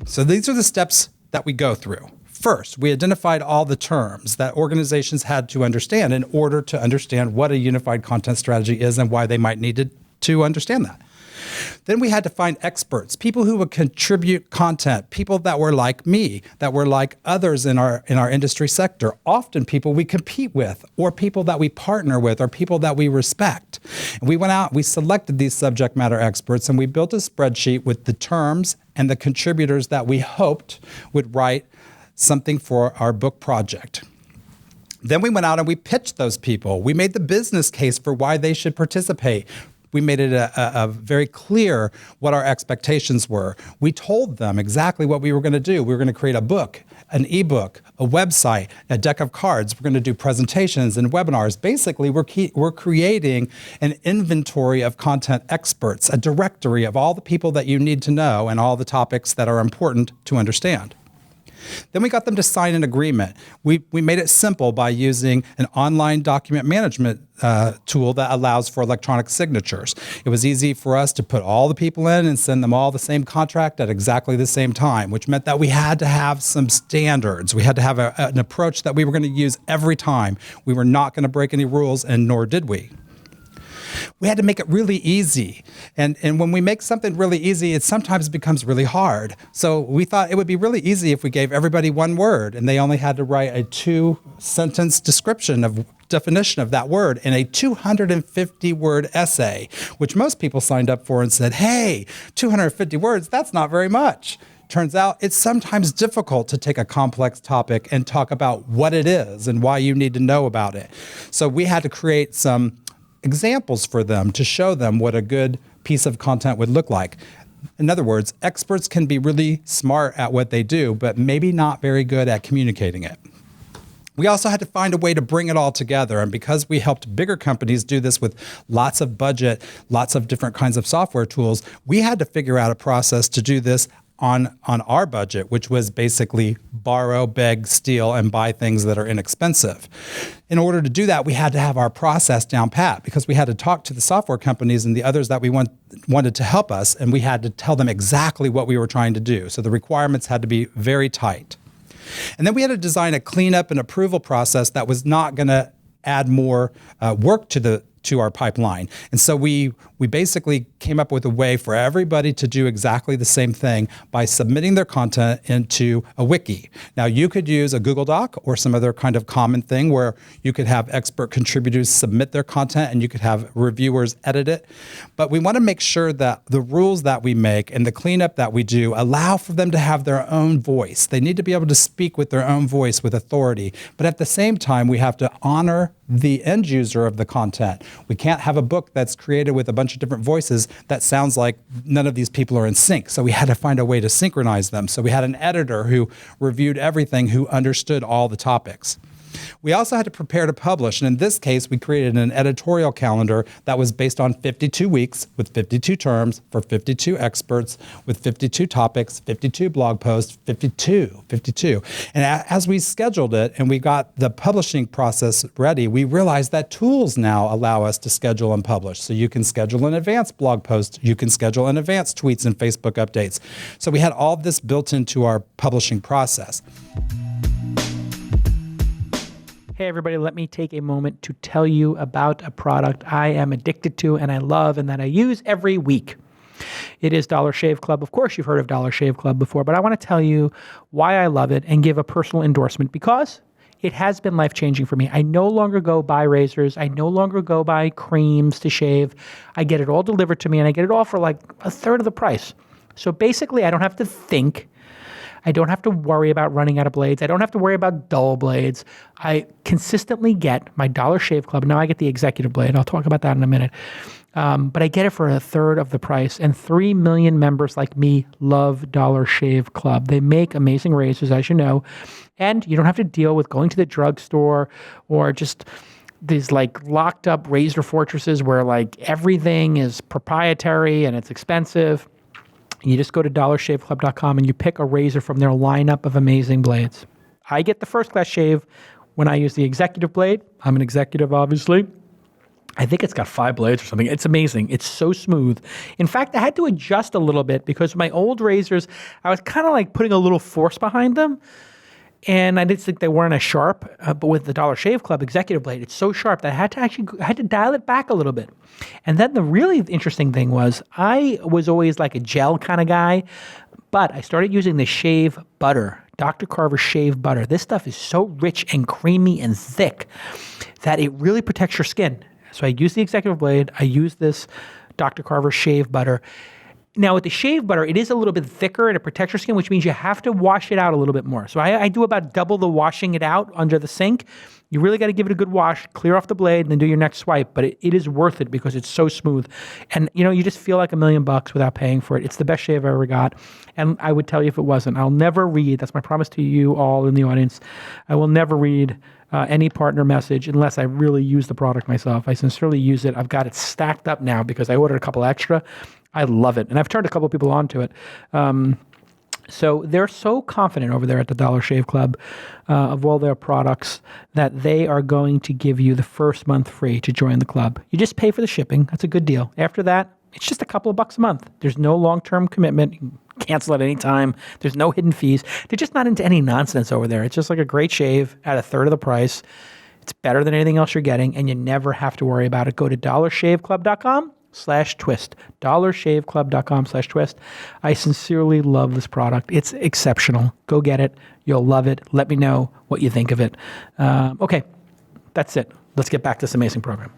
So these are the steps that we go through. First, we identified all the terms that organizations had to understand in order to understand what a unified content strategy is and why they might need to understand that. Then we had to find experts, people who would contribute content, people that were like me, that were like others in our industry sector, often people we compete with, or people that we partner with, or people that we respect. And we went out, we selected these subject matter experts, and we built a spreadsheet with the terms and the contributors that we hoped would write something for our book project. Then we went out and we pitched those people. We made the business case for why they should participate. We made it a very clear what our expectations were. We told them exactly what we were going to do. We were going to create a book, an ebook, a website, a deck of cards. We're going to do presentations and webinars. Basically, we're creating an inventory of content experts, a directory of all the people that you need to know and all the topics that are important to understand. Then we got them to sign an agreement. We made it simple by using an online document management tool that allows for electronic signatures. It was easy for us to put all the people in and send them all the same contract at exactly the same time, which meant that we had to have some standards. We had to have an approach that we were going to use every time. We were not going to break any rules, and nor did we. We had to make it really easy. And when we make something really easy, it sometimes becomes really hard. So we thought it would be really easy if we gave everybody one word and they only had to write a 2-sentence definition of that word in a 250-word essay, which most people signed up for and said, hey, 250 words, that's not very much. Turns out it's sometimes difficult to take a complex topic and talk about what it is and why you need to know about it. So we had to create some examples for them to show them what a good piece of content would look like. In other words, experts can be really smart at what they do, but maybe not very good at communicating it. We also had to find a way to bring it all together. And because we helped bigger companies do this with lots of budget, lots of different kinds of software tools, we had to figure out a process to do this on our budget, which was basically borrow, beg, steal, and buy things that are inexpensive. In order to do that, we had to have our process down pat because we had to talk to the software companies and the others that we wanted to help us, and we had to tell them exactly what we were trying to do. So the requirements had to be very tight. And then we had to design a cleanup and approval process that was not going to add more work to our pipeline. And so we basically came up with a way for everybody to do exactly the same thing by submitting their content into a wiki. Now, you could use a Google Doc or some other kind of common thing where you could have expert contributors submit their content and you could have reviewers edit it. But we want to make sure that the rules that we make and the cleanup that we do allow for them to have their own voice. They need to be able to speak with their own voice with authority. But at the same time, we have to honor the end user of the content. We can't have a book that's created with a bunch of different voices that sounds like none of these people are in sync. So we had to find a way to synchronize them. So we had an editor who reviewed everything, who understood all the topics. We also had to prepare to publish. And in this case, we created an editorial calendar that was based on 52 weeks with 52 terms for 52 experts with 52 topics, 52 blog posts, 52. And as we scheduled it and we got the publishing process ready, we realized that tools now allow us to schedule and publish. So you can schedule an advanced blog post, you can schedule an advanced tweets and Facebook updates. So we had all of this built into our publishing process. Hey everybody, let me take a moment to tell you about a product I am addicted to and I love and that I use every week. It is Dollar Shave Club. Of course, you've heard of Dollar Shave Club before, but I want to tell you why I love it and give a personal endorsement because it has been life-changing for me. I no longer go buy razors. I no longer go buy creams to shave. I get it all delivered to me and I get it all for like a third of the price. So basically, I don't have to think. I don't have to worry about running out of blades. I don't have to worry about dull blades. I consistently get my Dollar Shave Club. Now I get the executive blade. I'll talk about that in a minute. But I get it for a third of the price. And 3 million members like me love Dollar Shave Club. They make amazing razors, as you know. And you don't have to deal with going to the drugstore or just these like locked up razor fortresses where like everything is proprietary and it's expensive. You just go to dollarshaveclub.com and you pick a razor from their lineup of amazing blades. I get the first class shave when I use the executive blade. I'm an executive, obviously. I think it's got 5 blades or something. It's amazing. It's so smooth. In fact, I had to adjust a little bit because my old razors, I was kind of like putting a little force behind them. And I didn't think they weren't as sharp, but with the Dollar Shave Club Executive Blade, it's so sharp that I had to dial it back a little bit. And then the really interesting thing was I was always like a gel kind of guy, but I started using the shave butter, Dr. Carver shave butter. This stuff is so rich and creamy and thick that it really protects your skin. So I use the Executive Blade. I use this Dr. Carver shave butter. Now, with the shave butter, it is a little bit thicker and it protects your skin, which means you have to wash it out a little bit more. So I do about double the washing it out under the sink. You really got to give it a good wash, clear off the blade, and then do your next swipe. But it is worth it because it's so smooth. And, you just feel like $1 million without paying for it. It's the best shave I ever got. And I would tell you if it wasn't. I'll never read, that's my promise to you all in the audience, I will never read any partner message unless I really use the product myself. I sincerely use it. I've got it stacked up now because I ordered a couple extra. I love it. And I've turned a couple of people onto it. So they're so confident over there at the Dollar Shave Club of all their products that they are going to give you the first month free to join the club. You just pay for the shipping. That's a good deal. After that, it's just a couple of bucks a month. There's no long-term commitment. You can cancel at any time. There's no hidden fees. They're just not into any nonsense over there. It's just like a great shave at a third of the price. It's better than anything else you're getting, and you never have to worry about it. Go to dollarshaveclub.com/twist. dollarshaveclub.com/twist. I sincerely love this product. It's exceptional. Go get it. You'll love it. Let me know what you think of it. Okay, that's it. Let's get back to this amazing program.